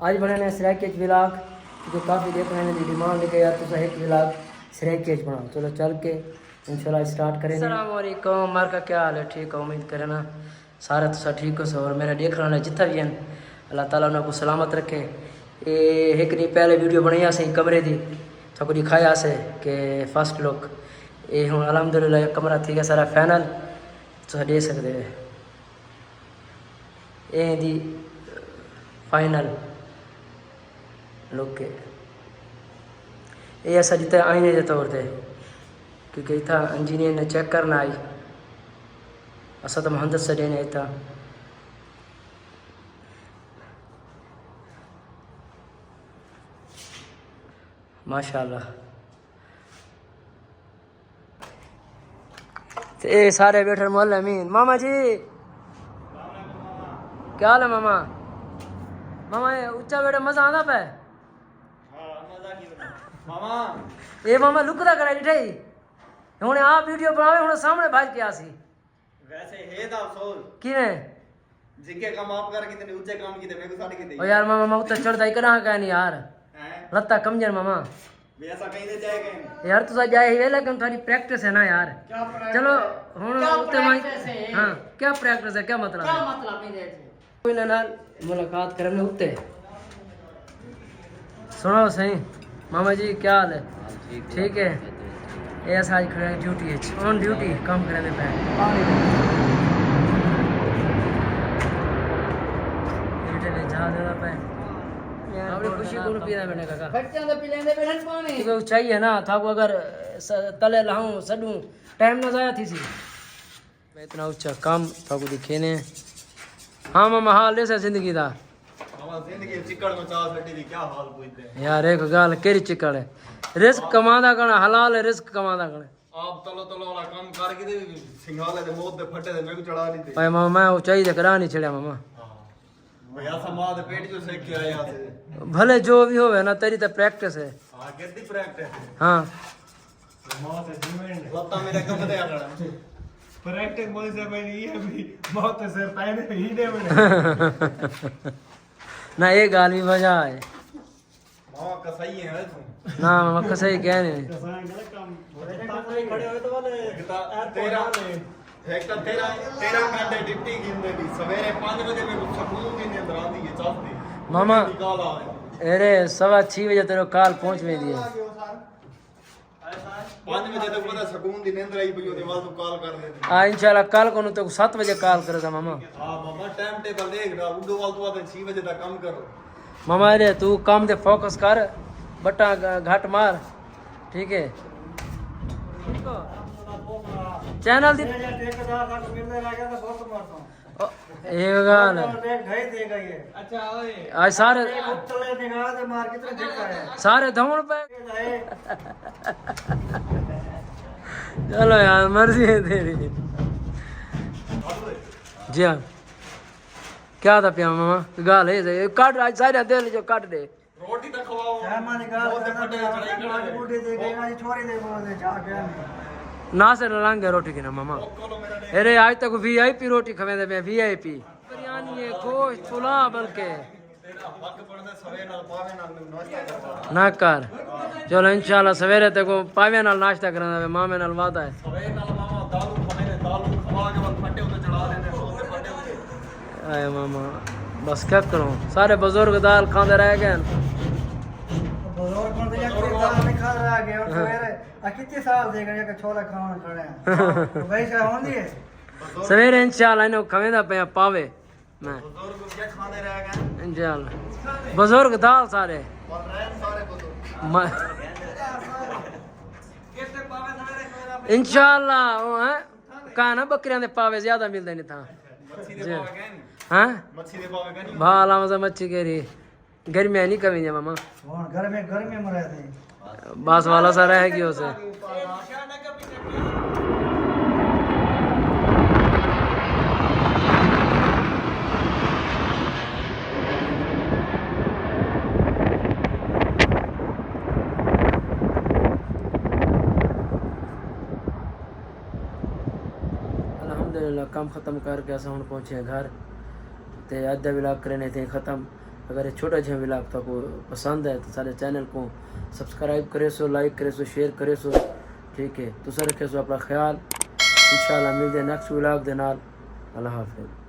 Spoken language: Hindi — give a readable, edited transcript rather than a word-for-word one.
आज बनाने सराकेज व्लॉग जो काफ़ी देख रहे हैं डिमांड लेके यार तो एक व्लॉग सराकेज बनाओ। चलो चल के इंशाल्लाह स्टार्ट करेंगे। अस्सलाम वालेकुम, मार का क्या हाल है? ठीक है, उम्मीद करें ना सारा तो सब ठीक हो। और मेरा देख रहा है जितना भी हैं अल्लाह ताला उनको सलामत रखे। ये एक दिन पहले वीडियो बनाई असें कमरे की तो दिखाया से कि फर्स्ट लुक ये हूँ अलहमदुलिल्लाह कमरा ठीक है सारा फाइनल तो दे सकते हैं। ये दी फाइनल लुक ये ऐसा जितना आईने के तौर पर क्योंकि इतना इंजीनियर ने चेक करना आई असा तो मुहंदस से देने इतना माशाल्लाह। तो ये सारे बैठे मोहल्ले अमीन मामा जी क्या हाल है मामा? मामा ये उच्चा बैठे मजा आंदा पे मामा ये मामा लुकदा करा दिठाई हुण आप वीडियो बनावे हुण सामने भाज के आसी वैसे है दा अफसोस किवें जिके काम आप कर कितने ऊंचे काम कीते मेरे को साड़ी की ओ यार मामा मैं उत्ते चढ़दा ही करा का नहीं यार हैं लत्ता कमजोर मामा वे ऐसा कहीं दे जाएगा यार तुसा जाए ही लेकिन थोड़ी प्रैक्टिस है ना यार। क्या प्रैक्टिस चलो हुण उत्ते मैं है? हां क्या प्रैक्टिस है क्या मतलब क्या है? मतलब है देखो कोई ना नाल मुलाकात करने उत्ते सुनो सही मामा जी क्या हाल है? ठीक है ये आज खड़े हैं ड्यूटी है ऑन ड्यूटी काम करने पे बेटे ने जा देना पे अपनी खुशी को पीना मैंने कहा बच्चों को पिलाने बैठन पानी क्योंकि चाहिए ना था को अगर तले लाऊं सडूं टाइम ना जाया थी सी मैं इतना ऊंचा काम था को दिखे ने। हाँ मामा हाल ऐसा जिंदगी दा मामा जिंदगी चिकड़ में चाल फटी दी क्या हाल पूछते हैं यार एक गाल केरी चिकड़ है रिस्क कमादा करना हलाल है रिस्क कमादा करना आप तलो तलो वाला काम कर के दे सिंगाले दे मौत दे फटे दे मेरे को चढ़ा नहीं थे भाई मामा मैं ऊंचाई से करा नहीं छड़िया मामा भैया समाद पेट जो सेक के आया से भले जो भी होवे ना तेरी तो प्रैक्टिस है। हां कितनी प्रैक्टिस हाँ मौत है जीवन लत्ता मेरे कम दे आड़ा प्रैक्टिस मोई से भाई ये भी मौत से पैने ही दे मैंने ना ये गाल भी मजा है मामा का सही है तू ना मामा कसई क्या नहीं खड़े हुए तो वाले तेरा एक तो तेरा घंटे डिप्टी गिनदे भी सवेरे 5 बजे मेरे को सुकून की नींद आती है चलती मामा निकाल आ अरे 6:15 बजे तेरे काल पहुंच में दिए 5 बजे तक पता सुकून की नींद रही पई ओदे बाद तू कॉल कर देती हाँ इंशाल्लाह कल को तो 7 बजे कॉल करेगा मामा। हां मामा टाइम टेबल देख रहा उडो वाल तो आते 6 बजे तक काम करो मामा अरे तू काम दे फोकस कर बट्टा घाट मार ठीक है चैनल दी एक गाल अच्छा ओए आज सारे धमण पे चलो यार मर्जी है तेरी। जी हाँ क्या था पिया मामा गाल है काट आज सारे दे ले जो काट दे रोटी तो खवाओ ना से लांगे रोटी की ना मामा अरे आज तक वीआईपी रोटी खवेंदे मैं वीआईपी बिरयानी है गोश्त पुलाव बल्कि हक पड़दे सवेरे नाल पावे नाल नाश्ता करवा ना कर चलो इंशाल्लाह सवेरे तक पावे नाल नाश्ता करना मामे नाल वादा है सवेरे नाल मामा दालू खाने ने दालू खवा के बाद फटे उते चढ़ा देने सोते फटे उते आए मामा बस क्या करूं सारे बुजुर्ग दाल खाते रह गए कितने साल दे गए छोला खाना खड़े भाई से होंदी है सवेरे इंशाल्लाह इन्हें खवेंदा पे पावे मैं बुजुर्ग क्या खाने रह गए इंशाल्लाह बुजुर्ग दाल सारे और रहन सारे बुजुर्ग कितने पावे सवेरे इंशाल्लाह वो है कहा ना बकरियां दे पावे ज्यादा मिलते नहीं था मच्छी दे पावे गए नहीं हाँ मच्छी दे पावे गए नहीं भाला मजा मच्छी कह रही गर्मियाँ नहीं कमी है मामा घर में मरे थे बास वाला सा रहेगी उसे अल्हम्दुलिल्लाह काम ख़त्म करके अस हुण पहुंचे घर ते अद्धा व्लॉग करने थे ख़त्म अगर ये छोटा जिहा व्लॉग तो आपको पसंद है तो सारे चैनल को सब्सक्राइब करे सो, लाइक करे सो, शेयर करे सो। ठीक है, तुसा रखे सो अपना ख्याल। इंशाल्लाह मिलते नेक्स्ट व्लॉग दे नाल। अल्लाह हाफिज़।